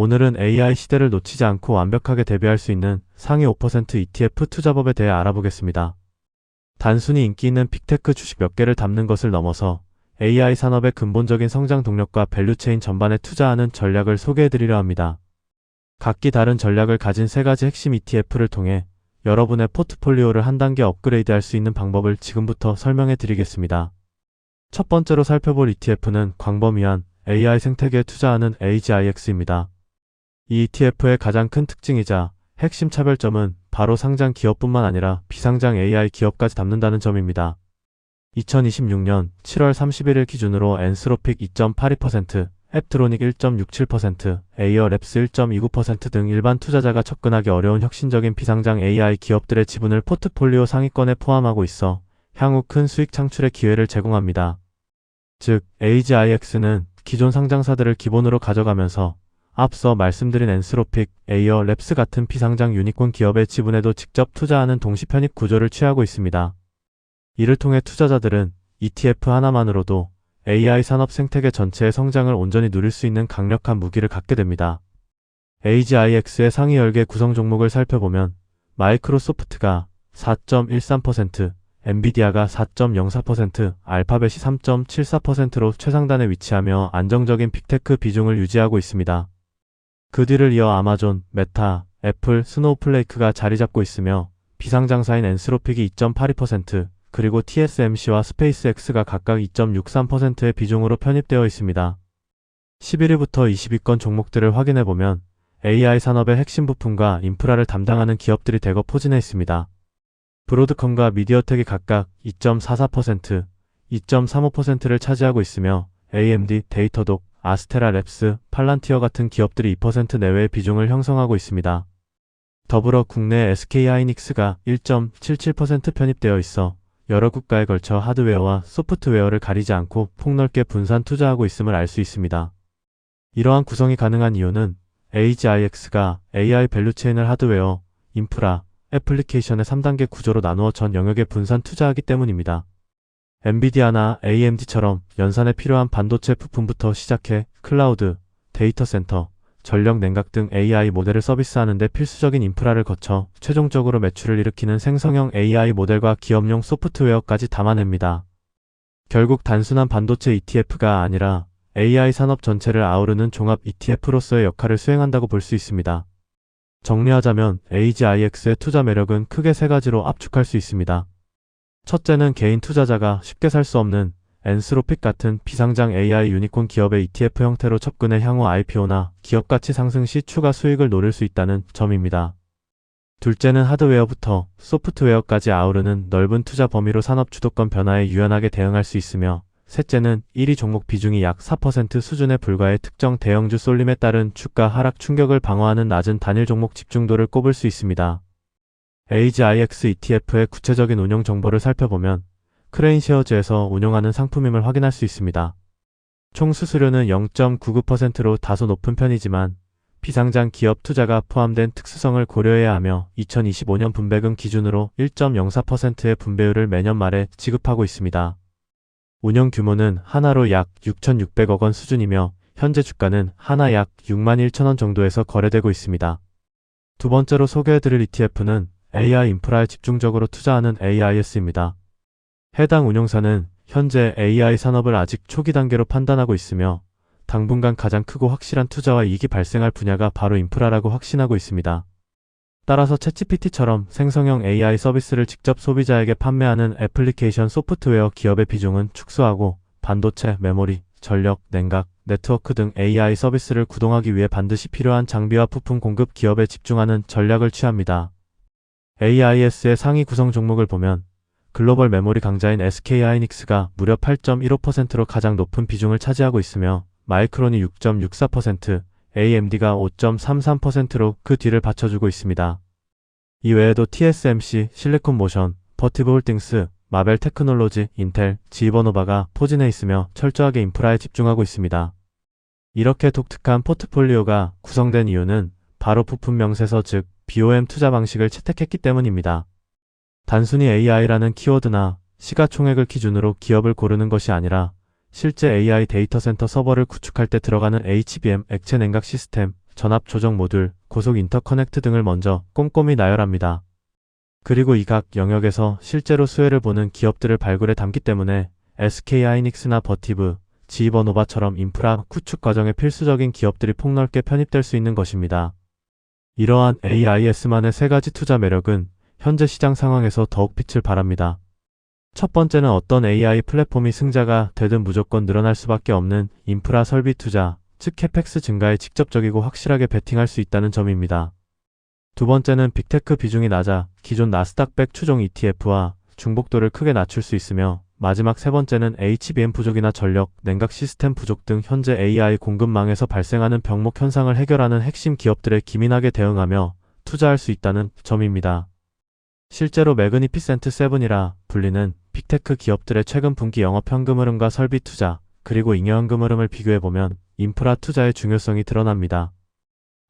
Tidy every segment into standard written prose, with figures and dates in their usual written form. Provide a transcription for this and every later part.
오늘은 AI 시대를 놓치지 않고 완벽하게 대비할 수 있는 상위 5% ETF 투자법에 대해 알아보겠습니다. 단순히 인기 있는 빅테크 주식 몇 개를 담는 것을 넘어서 AI 산업의 근본적인 성장 동력과 밸류체인 전반에 투자하는 전략을 소개해드리려 합니다. 각기 다른 전략을 가진 세 가지 핵심 ETF를 통해 여러분의 포트폴리오를 한 단계 업그레이드할 수 있는 방법을 지금부터 설명해드리겠습니다. 첫 번째로 살펴볼 ETF는 광범위한 AI 생태계에 투자하는 AGIX입니다. 이 ETF의 가장 큰 특징이자 핵심 차별점은 바로 상장 기업뿐만 아니라 비상장 AI 기업까지 담는다는 점입니다. 2026년 7월 31일 기준으로 엔스로픽 2.82%, 앱트로닉 1.67%, 에이어랩스 1.29% 등 일반 투자자가 접근하기 어려운 혁신적인 비상장 AI 기업들의 지분을 포트폴리오 상위권에 포함하고 있어 향후 큰 수익 창출의 기회를 제공합니다. 즉, AGIX는 기존 상장사들을 기본으로 가져가면서 앞서 말씀드린 엔스로픽, 에이어랩스 같은 비상장 유니콘 기업의 지분에도 직접 투자하는 동시 편입 구조를 취하고 있습니다. 이를 통해 투자자들은 ETF 하나만으로도 AI 산업 생태계 전체의 성장을 온전히 누릴 수 있는 강력한 무기를 갖게 됩니다. AGIX의 상위 10개 구성 종목을 살펴보면 마이크로소프트가 4.13%, 엔비디아가 4.04%, 알파벳이 3.74%로 최상단에 위치하며 안정적인 빅테크 비중을 유지하고 있습니다. 그 뒤를 이어 아마존, 메타, 애플, 스노우플레이크가 자리 잡고 있으며 비상장사인 엔스로픽이 2.82%, 그리고 TSMC와 스페이스X가 각각 2.63%의 비중으로 편입되어 있습니다. 11위부터 20위권 종목들을 확인해보면 AI 산업의 핵심 부품과 인프라를 담당하는 기업들이 대거 포진해 있습니다. 브로드컴과 미디어텍이 각각 2.44%, 2.35%를 차지하고 있으며 AMD, 데이터독, 아스테라랩스, 팔란티어 같은 기업들이 2% 내외의 비중을 형성하고 있습니다. 더불어 국내 SK하이닉스가 1.77% 편입되어 있어 여러 국가에 걸쳐 하드웨어와 소프트웨어를 가리지 않고 폭넓게 분산 투자하고 있음을 알 수 있습니다. 이러한 구성이 가능한 이유는 AGIX가 AI 밸류체인을 하드웨어, 인프라, 애플리케이션의 3단계 구조로 나누어 전 영역에 분산 투자하기 때문입니다. 엔비디아나 AMD처럼 연산에 필요한 반도체 부품부터 시작해 클라우드, 데이터 센터, 전력 냉각 등 AI 모델을 서비스하는 데 필수적인 인프라를 거쳐 최종적으로 매출을 일으키는 생성형 AI 모델과 기업용 소프트웨어까지 담아냅니다. 결국 단순한 반도체 ETF가 아니라 AI 산업 전체를 아우르는 종합 ETF로서의 역할을 수행한다고 볼 수 있습니다. 정리하자면 AGIX의 투자 매력은 크게 세 가지로 압축할 수 있습니다. 첫째는 개인 투자자가 쉽게 살 수 없는 엔스로픽 같은 비상장 AI 유니콘 기업의 ETF 형태로 접근해 향후 IPO나 기업 가치 상승 시 추가 수익을 노릴 수 있다는 점입니다. 둘째는 하드웨어부터 소프트웨어까지 아우르는 넓은 투자 범위로 산업 주도권 변화에 유연하게 대응할 수 있으며, 셋째는 1위 종목 비중이 약 4% 수준에 불과해 특정 대형주 쏠림에 따른 주가 하락 충격을 방어하는 낮은 단일 종목 집중도를 꼽을 수 있습니다. AGIX ETF의 구체적인 운영 정보를 살펴보면 크레인쉐어즈에서 운용하는 상품임을 확인할 수 있습니다. 총 수수료는 0.99%로 다소 높은 편이지만 비상장 기업 투자가 포함된 특수성을 고려해야 하며 2025년 분배금 기준으로 1.04%의 분배율을 매년 말에 지급하고 있습니다. 운영 규모는 하나로 약 6,600억 원 수준이며 현재 주가는 하나 약 61,000원 정도에서 거래되고 있습니다. 두 번째로 소개해드릴 ETF는 AI 인프라에 집중적으로 투자하는 AIS입니다. 해당 운용사는 현재 AI 산업을 아직 초기 단계로 판단하고 있으며 당분간 가장 크고 확실한 투자와 이익이 발생할 분야가 바로 인프라라고 확신하고 있습니다. 따라서 챗GPT처럼 생성형 AI 서비스를 직접 소비자에게 판매하는 애플리케이션 소프트웨어 기업의 비중은 축소하고 반도체, 메모리, 전력, 냉각, 네트워크 등 AI 서비스를 구동하기 위해 반드시 필요한 장비와 부품 공급 기업에 집중하는 전략을 취합니다. AIS의 상위 구성 종목을 보면 글로벌 메모리 강자인 SK하이닉스가 무려 8.15%로 가장 높은 비중을 차지하고 있으며 마이크론이 6.64%, AMD가 5.33%로 그 뒤를 받쳐주고 있습니다. 이외에도 TSMC, 실리콘모션, 버티브홀딩스, 마벨 테크놀로지, 인텔, 지버노바가 포진해 있으며 철저하게 인프라에 집중하고 있습니다. 이렇게 독특한 포트폴리오가 구성된 이유는 바로 부품 명세서 즉 BOM 투자 방식을 채택했기 때문입니다. 단순히 AI라는 키워드나 시가총액을 기준으로 기업을 고르는 것이 아니라 실제 AI 데이터 센터 서버를 구축할 때 들어가는 HBM, 액체 냉각 시스템, 전압 조정 모듈, 고속 인터커넥트 등을 먼저 꼼꼼히 나열합니다. 그리고 이 각 영역에서 실제로 수혜를 보는 기업들을 발굴해 담기 때문에 SK하이닉스나 버티브, 지버노바처럼 인프라 구축 과정에 필수적인 기업들이 폭넓게 편입될 수 있는 것입니다. 이러한 AIS만의 세 가지 투자 매력은 현재 시장 상황에서 더욱 빛을 발합니다. 첫 번째는 어떤 AI 플랫폼이 승자가 되든 무조건 늘어날 수밖에 없는 인프라 설비 투자, 즉 캐펙스 증가에 직접적이고 확실하게 베팅할 수 있다는 점입니다. 두 번째는 빅테크 비중이 낮아 기존 나스닥100 추종 ETF와 중복도를 크게 낮출 수 있으며, 마지막 세 번째는 HBM 부족이나 전력, 냉각 시스템 부족 등 현재 AI 공급망에서 발생하는 병목 현상을 해결하는 핵심 기업들에 기민하게 대응하며 투자할 수 있다는 점입니다. 실제로 매그니피센트 7이라 불리는 빅테크 기업들의 최근 분기 영업 현금 흐름과 설비 투자, 그리고 잉여현금 흐름을 비교해보면 인프라 투자의 중요성이 드러납니다.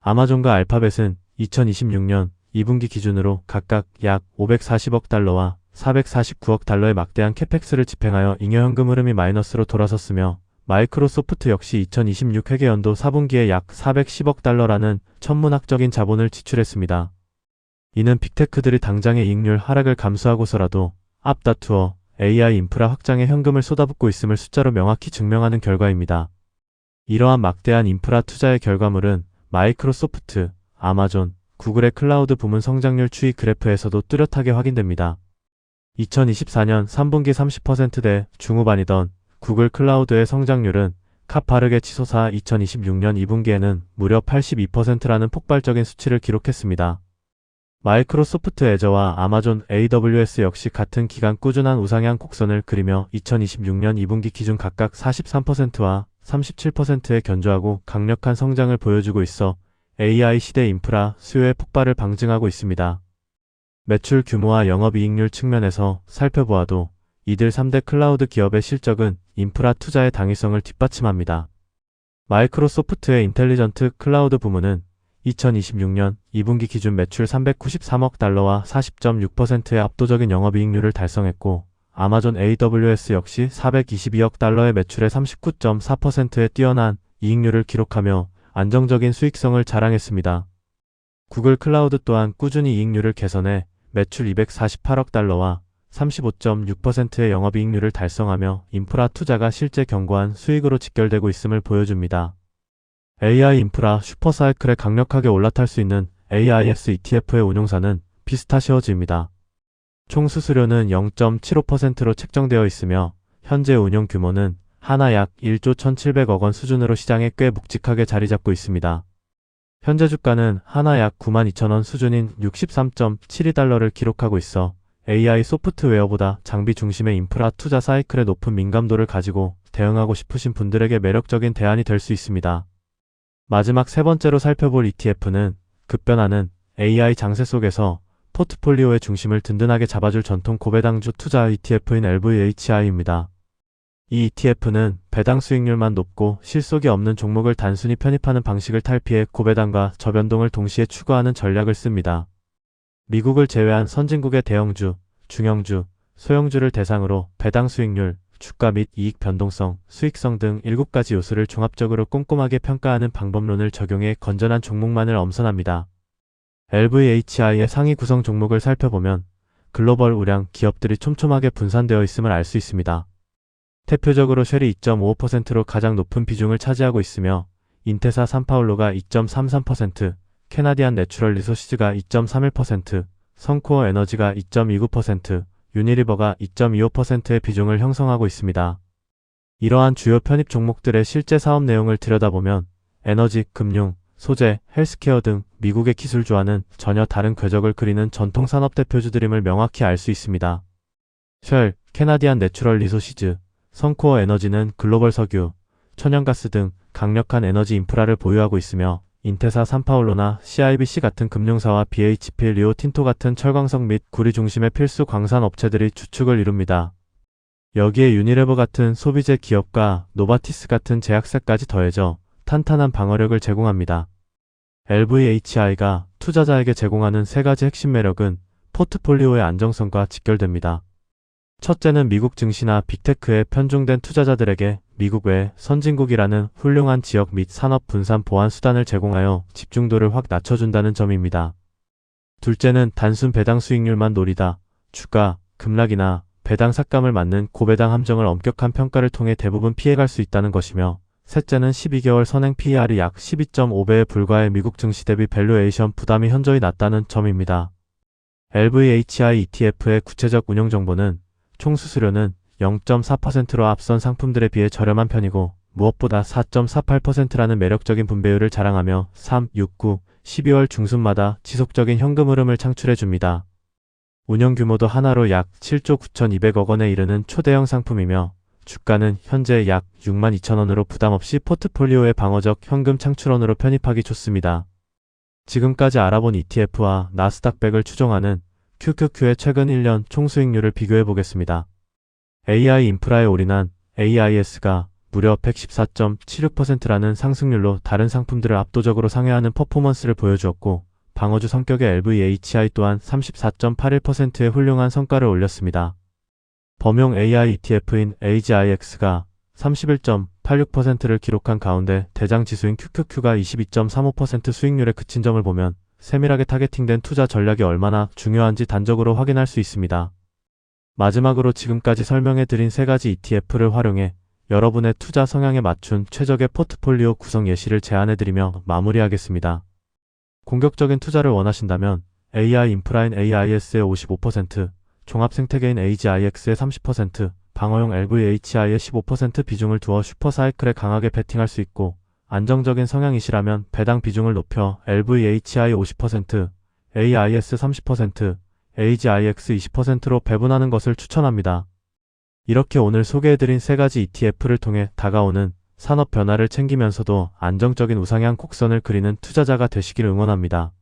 아마존과 알파벳은 2026년 2분기 기준으로 각각 약 540억 달러와 449억 달러의 막대한 캐펙스를 집행하여 잉여현금 흐름이 마이너스로 돌아섰으며, 마이크로소프트 역시 2026 회계연도 4분기에 약 410억 달러라는 천문학적인 자본을 지출했습니다. 이는 빅테크들이 당장의 이익률 하락을 감수하고서라도 앞다투어 AI 인프라 확장에 현금을 쏟아붓고 있음을 숫자로 명확히 증명하는 결과입니다. 이러한 막대한 인프라 투자의 결과물은 마이크로소프트, 아마존, 구글의 클라우드 부문 성장률 추이 그래프에서도 뚜렷하게 확인됩니다. 2024년 3분기 30%대 중후반이던 구글 클라우드의 성장률은 가파르게 치솟아 2026년 2분기에는 무려 82%라는 폭발적인 수치를 기록했습니다. 마이크로소프트 애저와 아마존 AWS 역시 같은 기간 꾸준한 우상향 곡선을 그리며 2026년 2분기 기준 각각 43%와 37%의 견조하고 강력한 성장을 보여주고 있어 AI 시대 인프라 수요의 폭발을 방증하고 있습니다. 매출 규모와 영업이익률 측면에서 살펴보아도 이들 3대 클라우드 기업의 실적은 인프라 투자의 당위성을 뒷받침합니다. 마이크로소프트의 인텔리전트 클라우드 부문은 2026년 2분기 기준 매출 393억 달러와 40.6%의 압도적인 영업이익률을 달성했고, 아마존 AWS 역시 422억 달러의 매출에 39.4%의 뛰어난 이익률을 기록하며 안정적인 수익성을 자랑했습니다. 구글 클라우드 또한 꾸준히 이익률을 개선해 매출 248억 달러와 35.6%의 영업이익률을 달성하며 인프라 투자가 실제 견고한 수익으로 직결되고 있음을 보여줍니다. AI 인프라 슈퍼사이클에 강력하게 올라탈 수 있는 AIS ETF의 운용사는 비스타시어즈입니다. 총 수수료는 0.75%로 책정되어 있으며 현재 운용 규모는 하나 약 1조 1,700억 원 수준으로 시장에 꽤 묵직하게 자리 잡고 있습니다. 현재 주가는 하나 약 92,000원 수준인 63.72달러를 기록하고 있어 AI 소프트웨어보다 장비 중심의 인프라 투자 사이클에 높은 민감도를 가지고 대응하고 싶으신 분들에게 매력적인 대안이 될 수 있습니다. 마지막 세 번째로 살펴볼 ETF는 급변하는 AI 장세 속에서 포트폴리오의 중심을 든든하게 잡아줄 전통 고배당주 투자 ETF인 LVHI입니다. 이 ETF는 배당 수익률만 높고 실속이 없는 종목을 단순히 편입하는 방식을 탈피해 고배당과 저변동을 동시에 추구하는 전략을 씁니다. 미국을 제외한 선진국의 대형주, 중형주, 소형주를 대상으로 배당 수익률, 주가 및 이익 변동성, 수익성 등 7가지 요소를 종합적으로 꼼꼼하게 평가하는 방법론을 적용해 건전한 종목만을 엄선합니다. LVHI의 상위 구성 종목을 살펴보면 글로벌 우량 기업들이 촘촘하게 분산되어 있음을 알 수 있습니다. 대표적으로 쉘이 2.55%로 가장 높은 비중을 차지하고 있으며 인테사 산파울로가 2.33%, 캐나디안 내추럴 리소시즈가 2.31%, 선코어 에너지가 2.29%, 유니리버가 2.25%의 비중을 형성하고 있습니다. 이러한 주요 편입 종목들의 실제 사업 내용을 들여다보면 에너지, 금융, 소재, 헬스케어 등 미국의 기술주와는 전혀 다른 궤적을 그리는 전통 산업 대표주들임을 명확히 알 수 있습니다. 쉘, 캐나디안 내추럴 리소시즈, 선코어 에너지는 글로벌 석유, 천연가스 등 강력한 에너지 인프라를 보유하고 있으며 인테사 산파울로나 CIBC 같은 금융사와 BHP 리오틴토 같은 철광석 및 구리 중심의 필수 광산 업체들이 주축을 이룹니다. 여기에 유니레버 같은 소비재 기업과 노바티스 같은 제약사까지 더해져 탄탄한 방어력을 제공합니다. LVHI가 투자자에게 제공하는 세 가지 핵심 매력은 포트폴리오의 안정성과 직결됩니다. 첫째는 미국 증시나 빅테크에 편중된 투자자들에게 미국 외 선진국이라는 훌륭한 지역 및 산업 분산 보완 수단을 제공하여 집중도를 확 낮춰준다는 점입니다. 둘째는 단순 배당 수익률만 노리다 주가, 급락이나 배당 삭감을 맞는 고배당 함정을 엄격한 평가를 통해 대부분 피해갈 수 있다는 것이며, 셋째는 12개월 선행 PER이 약 12.5배에 불과해 미국 증시 대비 밸류에이션 부담이 현저히 낮다는 점입니다. LVHI ETF의 구체적 운영 정보는 총 수수료는 0.4%로 앞선 상품들에 비해 저렴한 편이고, 무엇보다 4.48%라는 매력적인 분배율을 자랑하며 3, 6, 9, 12월 중순마다 지속적인 현금 흐름을 창출해줍니다. 운영 규모도 하나로 약 7조 9,200억 원에 이르는 초대형 상품이며, 주가는 현재 약 62,000원으로 부담없이 포트폴리오의 방어적 현금 창출원으로 편입하기 좋습니다. 지금까지 알아본 ETF와 나스닥 100을 추종하는 QQQ의 최근 1년 총수익률을 비교해 보겠습니다. AI 인프라에 올인한 AIS가 무려 114.76%라는 상승률로 다른 상품들을 압도적으로 상회하는 퍼포먼스를 보여주었고, 방어주 성격의 LVHI 또한 34.81%의 훌륭한 성과를 올렸습니다. 범용 AI ETF인 AGIX가 31.86%를 기록한 가운데 대장 지수인 QQQ가 22.35% 수익률에 그친 점을 보면 세밀하게 타겟팅된 투자 전략이 얼마나 중요한지 단적으로 확인할 수 있습니다. 마지막으로 지금까지 설명해드린 세 가지 ETF를 활용해 여러분의 투자 성향에 맞춘 최적의 포트폴리오 구성 예시를 제안해드리며 마무리하겠습니다. 공격적인 투자를 원하신다면 AI 인프라인 AIS의 55%, 종합생태계인 AGIX의 30%, 방어용 LVHI의 15% 비중을 두어 슈퍼사이클에 강하게 베팅할 수 있고, 안정적인 성향이시라면 배당 비중을 높여 LVHI 50%, AIS 30%, AGIX 20%로 배분하는 것을 추천합니다. 이렇게 오늘 소개해드린 세 가지 ETF를 통해 다가오는 산업 변화를 챙기면서도 안정적인 우상향 곡선을 그리는 투자자가 되시길 응원합니다.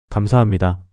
감사합니다.